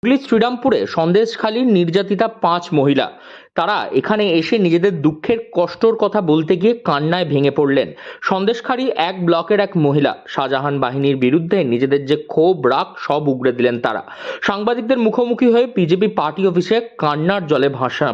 হুগলির শ্রীরামপুরে সন্দেশখালীর নির্যাতিতা 5 মহিলা তারা এখানে এসে নিজেদের দুঃখের কষ্টর কথা বলতে গিয়ে কান্নায় ভেঙে পড়লেন। সন্দেশখালী 1 ব্লকের এক মহিলা শাহজাহান বাহিনীর বিরুদ্ধে নিজেদের যে ক্ষোভ রাগ সব উগড়ে দিলেন তারা। সাংবাদিকদের মুখোমুখি হয়ে বিজেপি পার্টি অফিসে কান্নার জলে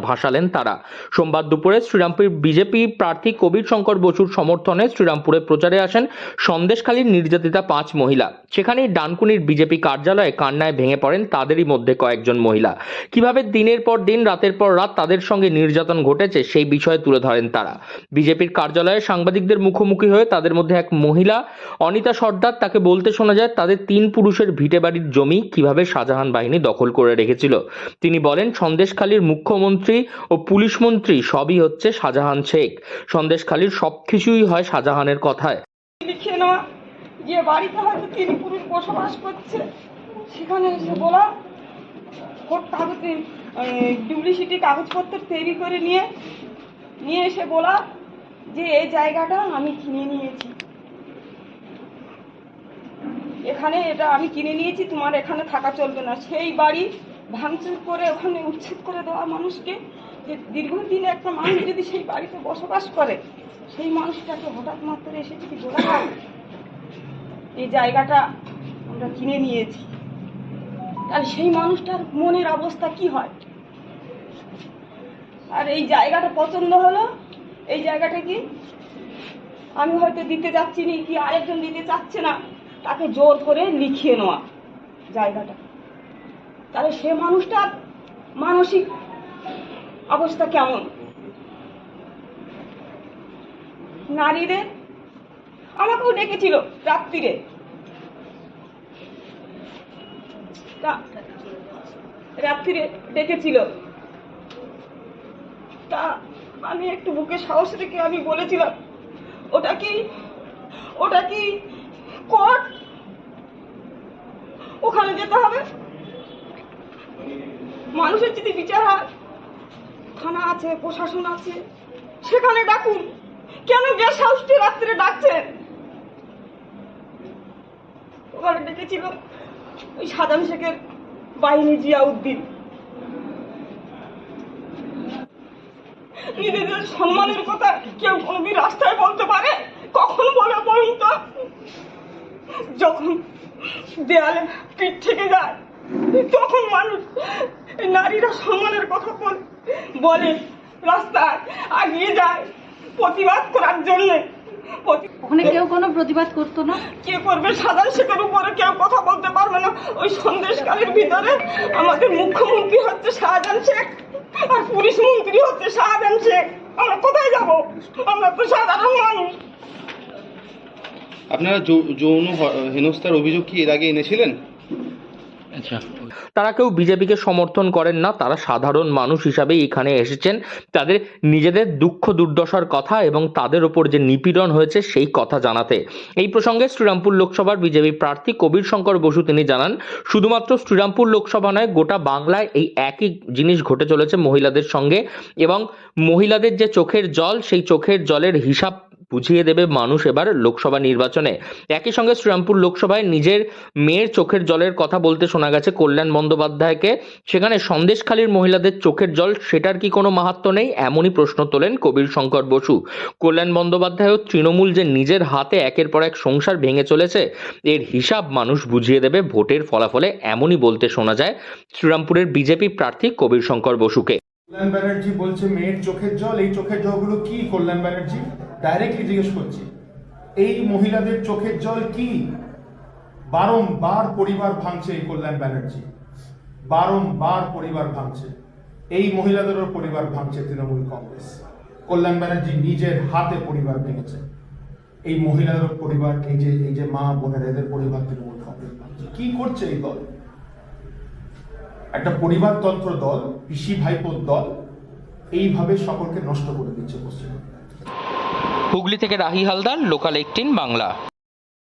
ভাসালেন তারা। সোমবার দুপুরে শ্রীরামপুর বিজেপি প্রার্থী কবির শঙ্কর বসুর সমর্থনে শ্রীরামপুরে প্রচারে আসেন সন্দেশখালীর নির্যাতিতা 5 মহিলা। সেখানেই ডানকুনির বিজেপি কার্যালয়ে কান্নায় ভেঙে পড়েন তাদেরই মধ্যে কয়েকজন মহিলা। কিভাবে দিনের পর দিন রাতের পর রাত তাদের সঙ্গে নির্যাতন ঘটেছে সেই বিষয়ে তুলে ধরেন তারা। বিজেপির কার্যালয়ে সাংবাদিকদের মুখোমুখি হয়ে তাদের মধ্যে এক মহিলা অনিতা সর্দার তাকে বলতে শোনা যায় তাদের 3 পুরুষের ভিটে বাড়ির জমি কিভাবে শাহজাহান বাহিনী দখল করে রেখেছিল। তিনি বলেন সন্দেশখালীর মুখ্যমন্ত্রী ও পুলিশ মন্ত্রী সবই হচ্ছে শাহজাহান শেখ। সন্দেশখালীর সবকিছুই হয় শাহজাহানের কথায়। লিখে নেওয়া যে বাড়িতে হয়তো 3 পুরুষ বসবাস করছে সেখানে এসে বলা কাগজ ডুপ্লিসিটি কাগজপত্র তৈরি করে নিয়ে এসে বলা যে এই জায়গাটা আমি কিনে নিয়েছি, এখানে এটা আমি কিনে নিয়েছি, তোমার এখানে থাকা চলবে না। সেই বাড়ি ভাঙচুর করে ওখানে উচ্ছেদ করে দেওয়া মানুষকে, যে দীর্ঘদিন একটা মানুষ যদি সেই বাড়িতে বসবাস করে সেই মানুষটাকে হঠাৎ মাত্র এসে যদি বলা হয় এই জায়গাটা আমরা কিনে নিয়েছি, তাহলে সেই মানুষটার মনের অবস্থা কি হয়? আর এই জায়গাটা পছন্দ হলো, এই জায়গাটা কি আমি হয়তো দিতে যাচ্ছি না, কি আরেকজন দিতে চাচ্ছে না, তাকে জোর করে লিখিয়ে নেওয়া জায়গাটা, তাহলে সে মানুষটার মানসিক অবস্থা কেমন? নারীদের আমাকেও ডেকেছিল রাত্রিরে, ডেকেছিল, তা আমি একটু বুকে সাহস রেখে আমি বলেছিলাম ওটা কি কোর্ট, ওখানে যেতে হবে, মানুষের যদি বিচার হয় থানা আছে, প্রশাসন আছে, সেখানে ডাকুন, কেন গ্যাস হাউসটি রাত্রে ডাকছেন? ওখানে ডেকেছিল ওই শাহজাহান শেখের বাহিনী, জিয়াউদ্দিন। নিজেদের সম্মানের কথা কেউ কোনোদিন রাস্তায় বলতে পারে? কখন বলে বলুন তো? যখন দেয়ালে পিঠ থেকে যায় তখন মানুষ, নারীরা সম্মানের কথা বলে, রাস্তায় আগিয়ে যায় প্রতিবাদ করার জন্য। ওখানে কেউ কোনো প্রতিবাদ করতো না? কে করবে? শাহজাহান শেখের উপরে কেউ কথা বলতে পারবে না। ওই সন্দেশকালের ভিতরে আমাদের মুখ্যমন্ত্রী হচ্ছে শাহজাহান শেখ আর পুলিশ মন্ত্রী হচ্ছে শাহজাহান শেখ। আমরা কোথায় যাব? আমরা তো সাধারণ মানুষ। আপনারা যৌন হেনস্থার অভিযোগ কি এর আগে এনেছিলেন? আচ্ছা, তারা কেউ বিজেপিকে সমর্থন করেন না, তারা সাধারণ মানুষ হিসাবেই এখানে এসেছেন তাদের নিজেদের দুঃখ দুর্দশার কথা এবং তাদের ওপর যে নিপীড়ন হয়েছে সেই কথা জানাতে। এই প্রসঙ্গে শ্রীরামপুর লোকসভার বিজেপি প্রার্থী কবির শঙ্কর বসু তিনি জানান, শুধুমাত্র শ্রীরামপুর লোকসভা নয়, গোটা বাংলায় এই একই জিনিস ঘটে চলেছে মহিলাদের সঙ্গে, এবং মহিলাদের যে চোখের জল, সেই চোখের জলের হিসাব বুঝিয়ে দেবে মানুষ এবার লোকসভা নির্বাচনে। একই সঙ্গে শ্রীরামপুর লোকসভায় নিজের মেয়ের চোখের জলের কথা বলতে শোনা গেছে কল্যাণ বন্দ্যোপাধ্যায়কে। সেখানে সন্দেশখালীর মহিলাদের চোখের জল, সেটার কি কোনো মাহাত্ম্য নেই? এমনই প্রশ্ন তোলেন কবির শঙ্কর বসু। কল্যাণ বন্দ্যোপাধ্যায় ও তৃণমূল যে নিজের হাতে একের পর এক সংসার ভেঙে চলেছে, এর হিসাব মানুষ বুঝিয়ে দেবে ভোটের ফলাফলে, এমনই বলতে শোনা যায় শ্রীরামপুরের বিজেপি প্রার্থী কবির শঙ্কর বসুকে। কল্যাণ ব্যানার্জি বলছে মেয়ের চোখের জল, এই চোখের জলগুলো কি? কল্যাণ ব্যানার্জি ডাইরেক্টলি জিজ্ঞেস করছি, এই মহিলাদের চোখের জল কি? বারংবার পরিবার ভাঙছে এই কল্যাণ ব্যানার্জি, বারংবার পরিবার ভাঙছে, এই মহিলাদেরও পরিবার ভাঙছে তৃণমূল কংগ্রেস। কল্যাণ ব্যানার্জি নিজের হাতে পরিবার ভেঙেছে, এই মহিলাদের পরিবার, এই যে মা বোনের এদের পরিবার তৃণমূল কংগ্রেস ভাঙছে। কি করছে এই দল? একটা পরিবারতন্ত্র দল, পিসি ভাইপোর দল, এইভাবে সকলকে নষ্ট করে দিচ্ছে পশ্চিমবঙ্গে। হুগলি থেকে রাহি হালদার, লোকাল 18 বাংলা।